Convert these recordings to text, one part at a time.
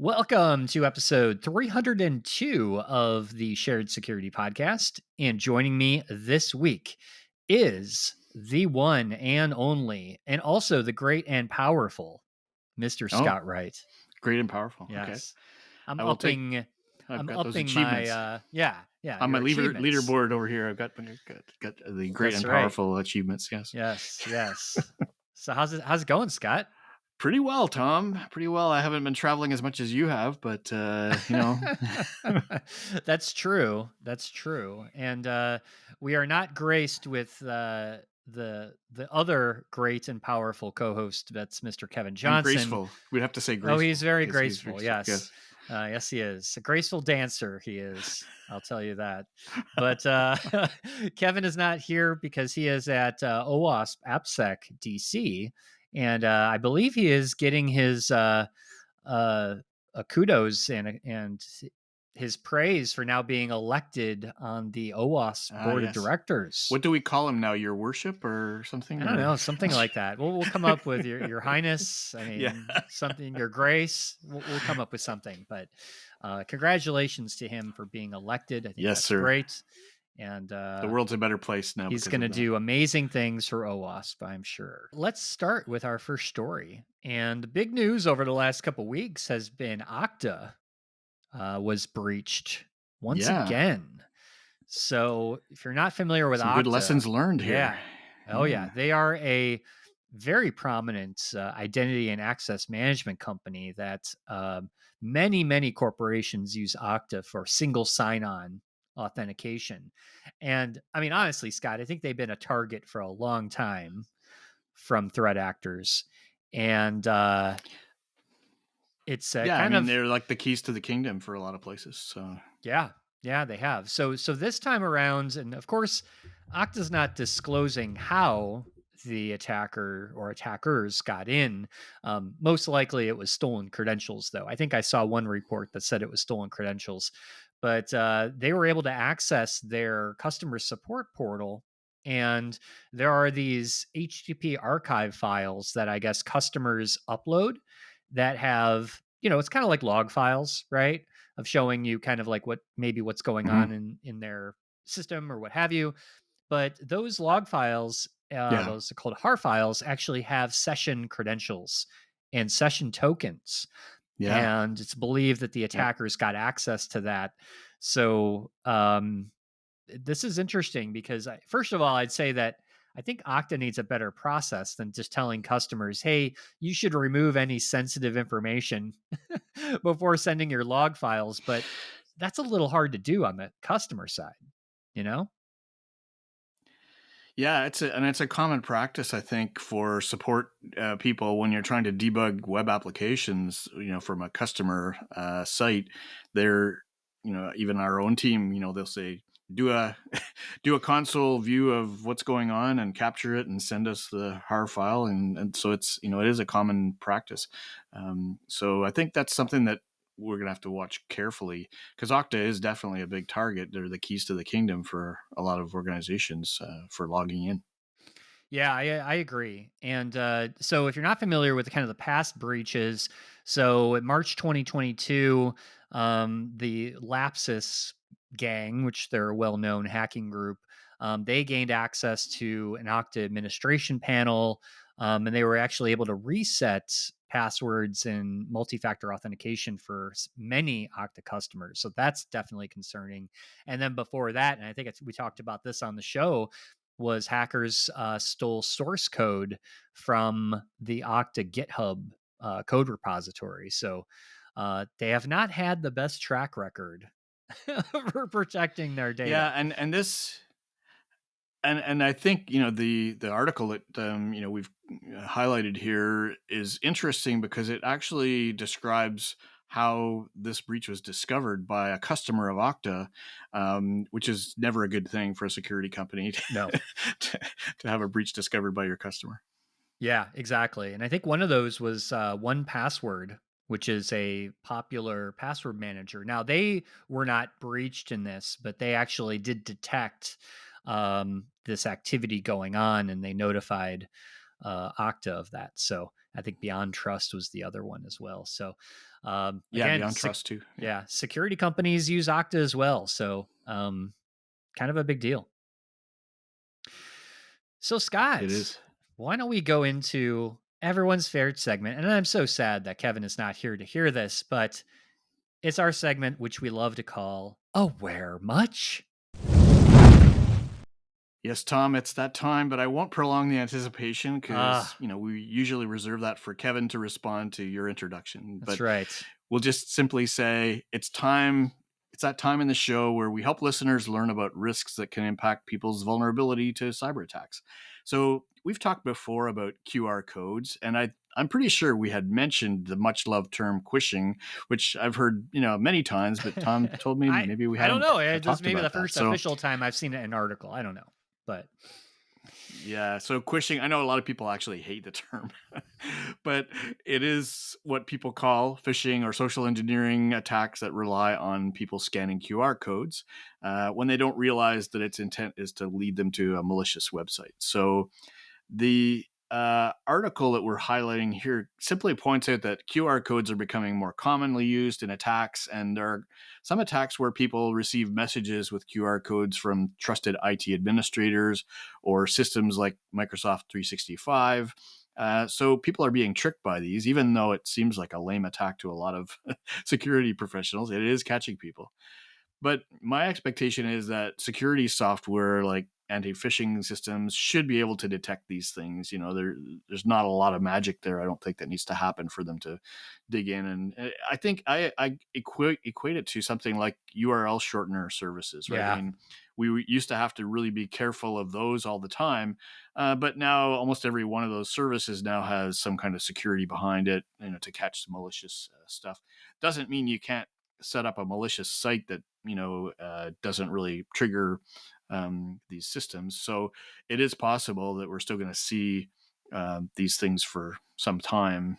Welcome to episode 302 of the Shared Security Podcast. And joining me this week is the one and only, and also the great and powerful Mr. Oh, Scott Wright. great and powerful. Okay. Yes. I'm I will take upping I've I'm got those upping achievements. my On my your achievements. leaderboard over here. I've got the great That's and right. powerful achievements. Yes. Yes. So how's it going, Scott? Pretty well, Tom. Pretty well. I haven't been traveling as much as you have, but That's true. That's true. And we are not graced with the other great and powerful co-host. That's Mr. Kevin and Johnson. graceful. We'd have to say Oh, he's graceful very because he's graceful. graceful. Yes. Yes. Yes, he is. A graceful dancer, he is. I'll tell you that. But Kevin is not here because he is at OWASP AppSec DC. And I believe he is getting his uh, kudos and his praise for now being elected on the OWASP board of Yes. directors. What do we call him now? Your worship or something? I don't know, something like that. We'll come up with your highness. I mean, Yeah. something, your grace. We'll come up with something. But congratulations to him for being elected. I think Yes, that's sir. great. And The world's a better place now. he's because going to of that. do amazing things for OWASP, I'm sure. Let's start with our first story. And the big news over the last couple weeks has been Okta was breached once Yeah. again. So if you're not familiar with Some Okta, good lessons learned here. yeah, oh yeah, they are a very prominent identity and access management company that many corporations use Okta for single sign-on authentication. And I mean, honestly, Scott, I think they've been a target for a long time from threat actors, and it's Yeah, I kind mean, of they're like the keys to the kingdom for a lot of places. So yeah, they have. So this time around, and of course, Okta's not disclosing how the attacker or attackers got in. Most likely, it was stolen credentials, though. I think I saw one report that said it was stolen credentials, but they were able to access their customer support portal. And there are these HTTP archive files that I guess customers upload that have, it's kind of like log files, right? Of showing you kind of like what's going on mhm. in their system or what have you. But those log files, Yeah, those are called har files, actually have session credentials and session tokens. yeah, And it's believed that the yep. attackers got access to that. So this is interesting because first of all, I'd say that I think Okta needs a better process than just telling customers, hey, you should remove any sensitive information before sending your log files. But that's a little hard to do on the customer side, you know? Yeah, it's a common practice, I think, for support people when you're trying to debug web applications. From a customer site, they're even our own team. They'll say do a do a console view of what's going on and capture it and send us the har file, and so it's it is a common practice. So I think that's something that we're going to have to watch carefully because Okta is definitely a big target. They're the keys to the kingdom for a lot of organizations for logging in. Yeah, I agree. And so if you're not familiar with kind of the past breaches, so in March 2022, the Lapsus gang, which they're a well-known hacking group, they gained access to an Okta administration panel, and they were actually able to reset passwords and multi-factor authentication for many Okta customers. So that's definitely concerning. And then before that, and I think we talked about this on the show, was hackers stole source code from the Okta GitHub code repository. So they have not had the best track record for protecting their Yeah, data. and this and I think the article that we've highlighted here is interesting because it actually describes how this breach was discovered by a customer of Okta, which is never a good thing for a security company No. to, to have a breach discovered by your customer. Yeah, exactly. And I think one of those was 1Password, which is a popular password manager. Now, they were not breached in this, but they actually did detect this activity going on and they notified Okta of that. So I think Beyond Trust was the other one as well. So Yeah, again, beyond trust too. Yeah, yeah, security companies use Okta as well. So kind of a big deal. So it Scott, is. why don't we go into everyone's favorite segment? And I'm so sad that Kevin is not here to hear this, but it's our segment which we love to call Aware Much? Yes, Tom, it's that time, but I won't prolong the anticipation because, Ah, we usually reserve that for Kevin to respond to your introduction. that's But right. we'll just simply say it's time. It's that time in the show where we help listeners learn about risks that can impact people's vulnerability to cyber attacks. So we've talked before about QR codes, and I'm pretty sure we had mentioned the much loved term quishing, which I've heard, many times, but Tom told me I maybe we I don't hadn't know. This talked may be the about that. first So official time I've seen it in an article. I don't know. But yeah, so quishing, I know a lot of people actually hate the term, but it is what people call phishing or social engineering attacks that rely on people scanning QR codes when they don't realize that its intent is to lead them to a malicious website. So the article that we're highlighting here simply points out that QR codes are becoming more commonly used in attacks, and there are some attacks where people receive messages with QR codes from trusted IT administrators or systems like Microsoft 365. So people are being tricked by these, even though it seems like a lame attack to a lot of security professionals. It is catching people. But my expectation is that security software like anti-phishing systems should be able to detect these things. There's not a lot of magic there. I don't think that needs to happen for them to dig in. And I think I equate it to something like URL shortener services, right? I yeah, mean, we used to have to really be careful of those all the time, but now almost every one of those services now has some kind of security behind it, to catch the malicious stuff. Doesn't mean you can't set up a malicious site that doesn't really trigger these systems. So it is possible that we're still going to see these things for some time,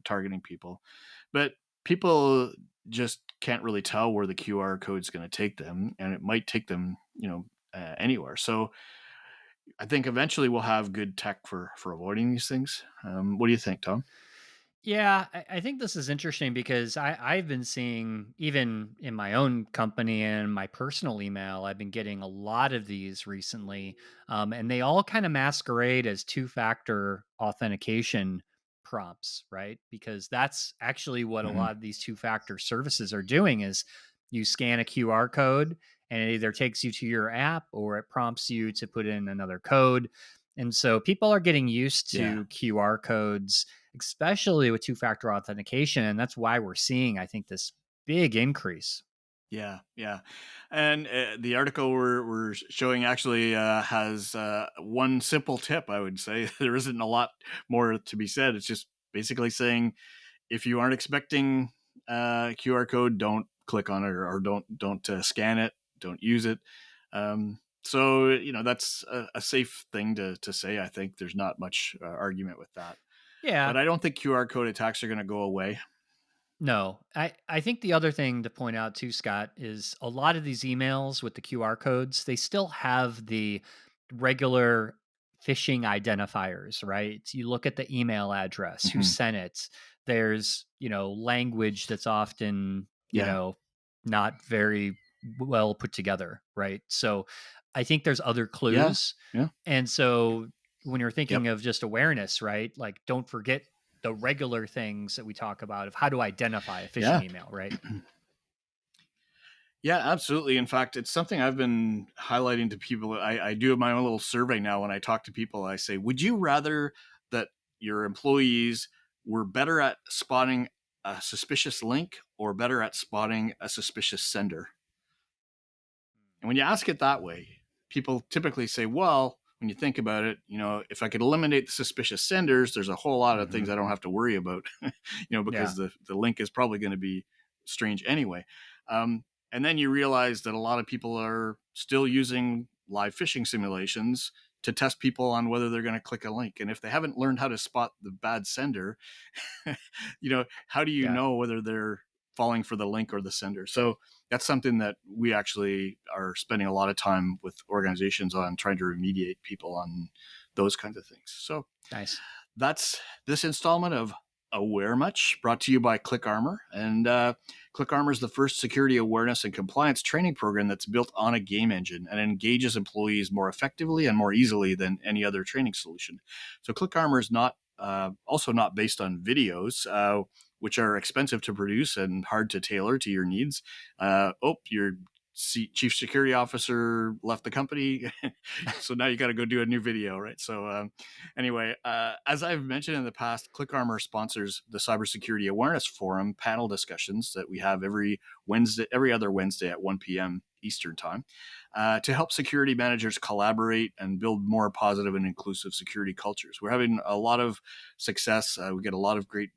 targeting people, but people just can't really tell where the QR code is going to take them, and it might take them, anywhere. So I think eventually we'll have good tech for avoiding these things. What do you think, Tom? yeah. I think this is interesting because I've been seeing even in my own company and my personal email, I've been getting a lot of these recently, and they all kind of masquerade as two-factor authentication prompts, right? Because that's actually what a Hmm. lot of these two-factor services are doing is you scan a QR code and it either takes you to your app or it prompts you to put in another code. And so people are getting used Yeah. to QR codes, especially with two-factor authentication, and that's why we're seeing, I think, this big increase. Yeah, yeah, and the article we're showing actually has one simple tip. I would say there isn't a lot more to be said. It's just basically saying if you aren't expecting a QR code, don't click on it, or don't scan it, don't use it. So that's a safe thing to say. I think there's not much argument with that, Yeah. but I don't think QR code attacks are going to go away. No, I think the other thing to point out too, Scott, is a lot of these emails with the QR codes, they still have the regular phishing identifiers, right? You look at the email address, who Hmm. sent it. There's, language that's often, Yeah, not very well put together, right? So I think there's other yeah, clues. yeah, And so when you're thinking yep, of just awareness, right? Like don't forget the regular things that we talk about of how to identify a phishing yeah. email, right? Yeah, absolutely. In fact, it's something I've been highlighting to people. I do my own little survey now. When I talk to people, I say, would you rather that your employees were better at spotting a suspicious link or better at spotting a suspicious sender? And when you ask it that way, people typically say, well, when you think about it, if I could eliminate the suspicious senders, there's a whole lot of things Hmm. I don't have to worry about, because Yeah, the link is probably going to be strange anyway. And then you realize that a lot of people are still using live phishing simulations to test people on whether they're going to click a link. And if they haven't learned how to spot the bad sender, how do you yeah, know whether they're falling for the link or the sender? So that's something that we actually are spending a lot of time with organizations on, trying to remediate people on those kinds of things. So nice. That's this installment of Aware Much, brought to you by ClickArmor. And ClickArmor is the first security awareness and compliance training program that's built on a game engine and engages employees more effectively and more easily than any other training solution. So ClickArmor is not also not based on videos, which are expensive to produce and hard to tailor to your needs. Your chief security officer left the company, so now you got to go do a new video, right? So anyway, as I've mentioned in the past, ClickArmor sponsors the Cybersecurity Awareness Forum panel discussions that we have every other Wednesday at 1 p.m. Eastern Time, to help security managers collaborate and build more positive and inclusive security cultures. We're having a lot of success. We get a lot of great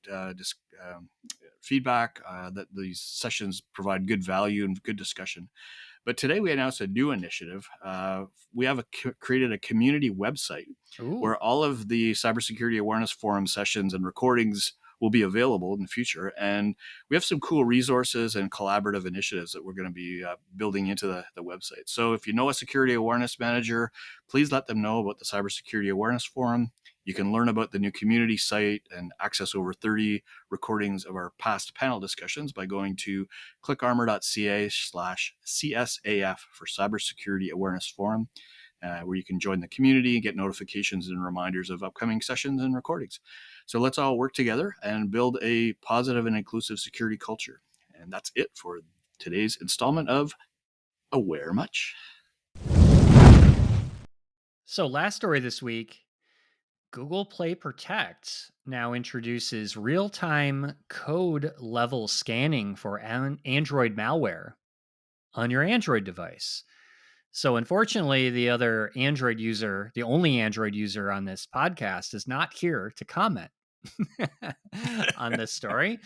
feedback that these sessions provide good value and good discussion. But today we announced a new initiative. We have created a community website where Ooh. all of the cybersecurity awareness forum sessions and recordings will be available in the future. And we have some cool resources and collaborative initiatives that we're going to be building into the website. So if you know a security awareness manager, please let them know about the Cybersecurity Awareness Forum. You can learn about the new community site and access over 30 recordings of our past panel discussions by going to clickarmor.ca/CSAF for Cybersecurity Awareness Forum, where you can join the community and get notifications and reminders of upcoming sessions and recordings. So let's all work together and build a positive and inclusive security culture. And that's it for today's installment of Aware Much. So, last story this week, Google Play Protect now introduces real time code level scanning for Android malware on your Android device. So, unfortunately, the only Android user on this podcast, is not here to comment on this story.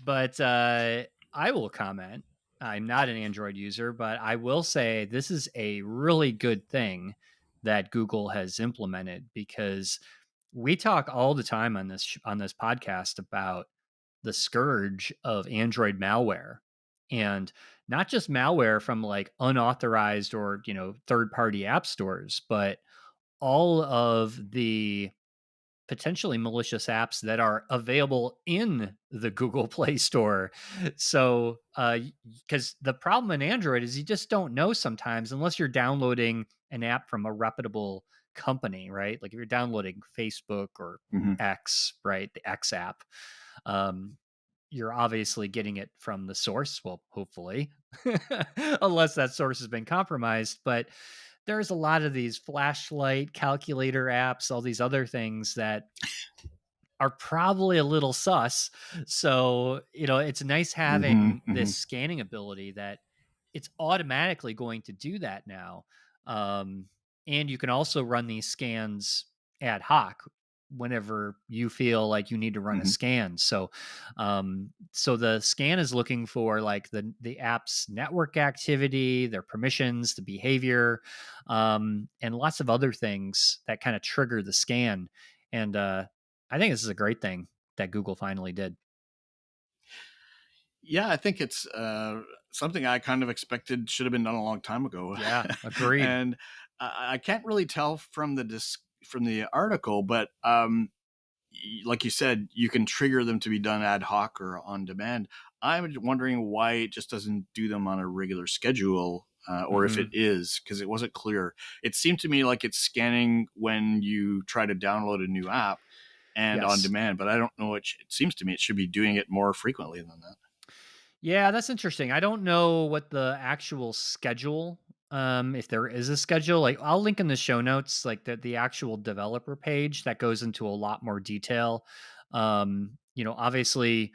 But I will comment. I'm not an Android user, but I will say this is a really good thing that Google has implemented, because we talk all the time on this podcast about the scourge of Android malware, and not just malware from like unauthorized or third party app stores, but all of the potentially malicious apps that are available in the Google Play Store. So, because the problem in Android is you just don't know sometimes, unless you're downloading an app from a reputable company, right? Like if you're downloading Facebook or Mm-hmm. X, right? The X app, um, you're obviously getting it from the source. Well, hopefully, unless that source has been compromised. But there's a lot of these flashlight calculator apps, all these other things that are probably a little sus. So, it's nice Mm-hmm. having Mm-hmm. this scanning ability that it's automatically going to do that now. Um, and you can also run these scans ad hoc whenever you feel like you need to run a Mm-hmm. scan. So the scan is looking for like the app's network activity, their permissions, the behavior, and lots of other things that kind of trigger the scan. And I think this is a great thing that Google finally did. Yeah, I think it's something I kind of expected should have been done a long time ago. Yeah, agreed. And I can't really tell from from the article, but like you said, you can trigger them to be done ad hoc or on demand. I'm wondering why it just doesn't do them on a regular schedule, or if it Mhm. is, because it wasn't clear. It seemed to me like it's scanning when you try to download a new app and on Yes. demand, but I don't know. It seems to me it should be doing it more frequently than that. Yeah, that's interesting. I don't know what the actual schedule, if there is a schedule. Like I'll link in the show notes like the actual developer page that goes into a lot more detail. Obviously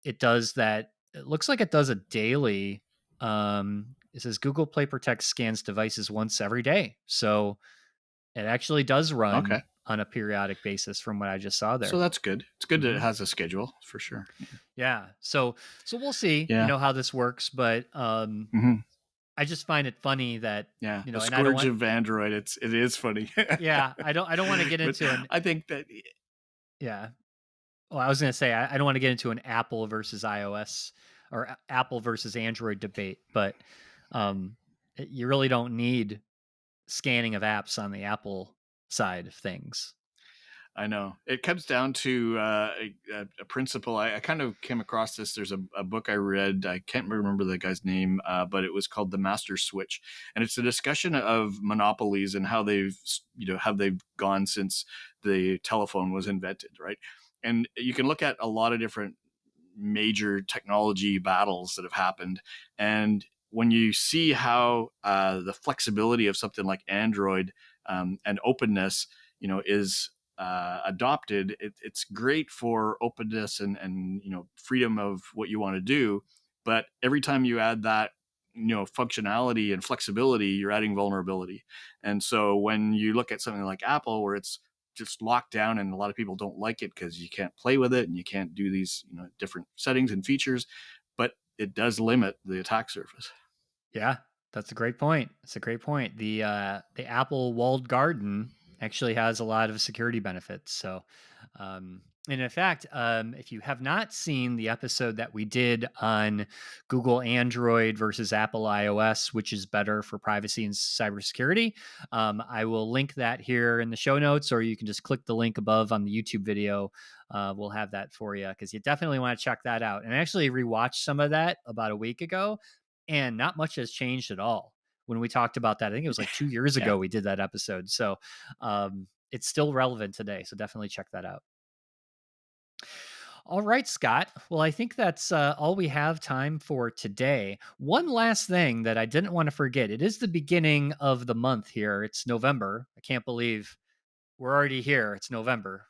it does that. It looks like it does a daily. It says Google Play Protect scans devices once every day. So it actually does Okay. run on a periodic basis from what I just saw So there. that's good. It's good that it Mhm. has a schedule for sure. Yeah. So we'll see, Yeah. how this works, but Hmm. I just find it funny that, Yeah. The and I don't scourge want of Android. It is funny. yeah, I don't want to get But into an I think that yeah. Well, I was going to say I don't want to get into an Apple versus iOS or Apple versus Android debate, but um you really don't need scanning of apps on the Apple side of things. I know. It comes down to a principle. I kind of came across this. There's a book I read. I can't remember the guy's name, but it was called The Master Switch, and it's a discussion of monopolies and how they've gone since the telephone was invented, right? And you can look at a lot of different major technology battles that have happened, and when you see how the flexibility of something like Android and openness, is adopted, it's great for openness and freedom of what you want to do. But every time you add that functionality and flexibility, you're adding vulnerability. And so when you look at something like Apple, where it's just locked down and a lot of people don't like it because you can't play with it and you can't do these different settings and features, but it does limit the attack surface. Yeah, that's a great point. It's a great point. The Apple walled garden actually has a lot of security benefits. So, and in fact, if you have not seen the episode that we did on Google Android versus Apple iOS, which is better for privacy and cybersecurity, I will link that here in the show notes, or you can just click the link above on the YouTube video. We'll have that for you because you definitely want to check that out. And I actually rewatched some of that about a week ago, and not much has changed at all when we talked about that. I think it was like 2 years Yeah. ago we did that episode. So it's still relevant today. So definitely check that out. All right, Scott. Well, I think that's all we have time for today. One last thing that I didn't want to forget, it is the beginning of the month here. It's November. I can't believe we're already here. It's November.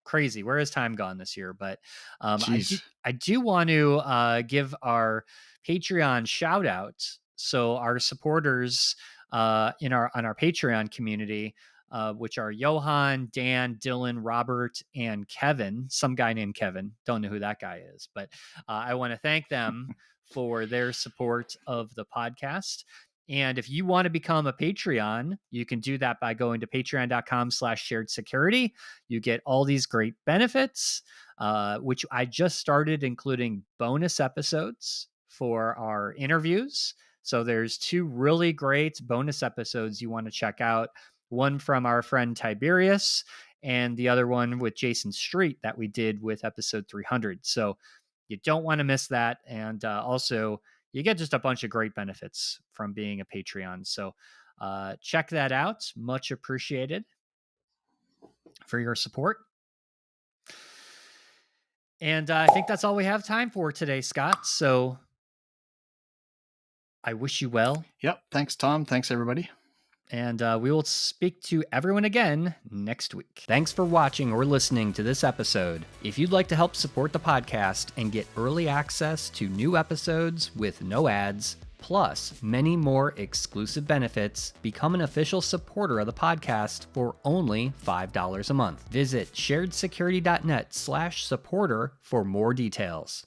Crazy. Where has time gone this year? But I do Jeez. I do want to give our Patreon shout out. So our supporters in our on our Patreon community, which are Johan, Dan, Dylan, Robert, and Kevin. Some guy named Kevin. Don't know who that guy is, but I want to thank them for their support of the podcast. And if you want to become a Patreon, you can do that by going to patreon.com/shared security. You get all these great benefits, which I just started including bonus episodes for our interviews. So there's two really great bonus episodes you want to check out. One from our friend Tiberius, and the other one with Jason Street that we did with episode 300. So you don't want to miss that. And also, you get just a bunch of great benefits from being a Patreon. So check that out. Much appreciated for your support. And I think that's all we have time for today, Scott. So I wish you well. Yep. Thanks, Tom. Thanks, everybody. And we will speak to everyone again next week. Thanks for watching or listening to this episode. If you'd like to help support the podcast and get early access to new episodes with no ads, plus many more exclusive benefits, become an official supporter of the podcast for only $5 a month. Visit sharedsecurity.net/supporter for more details.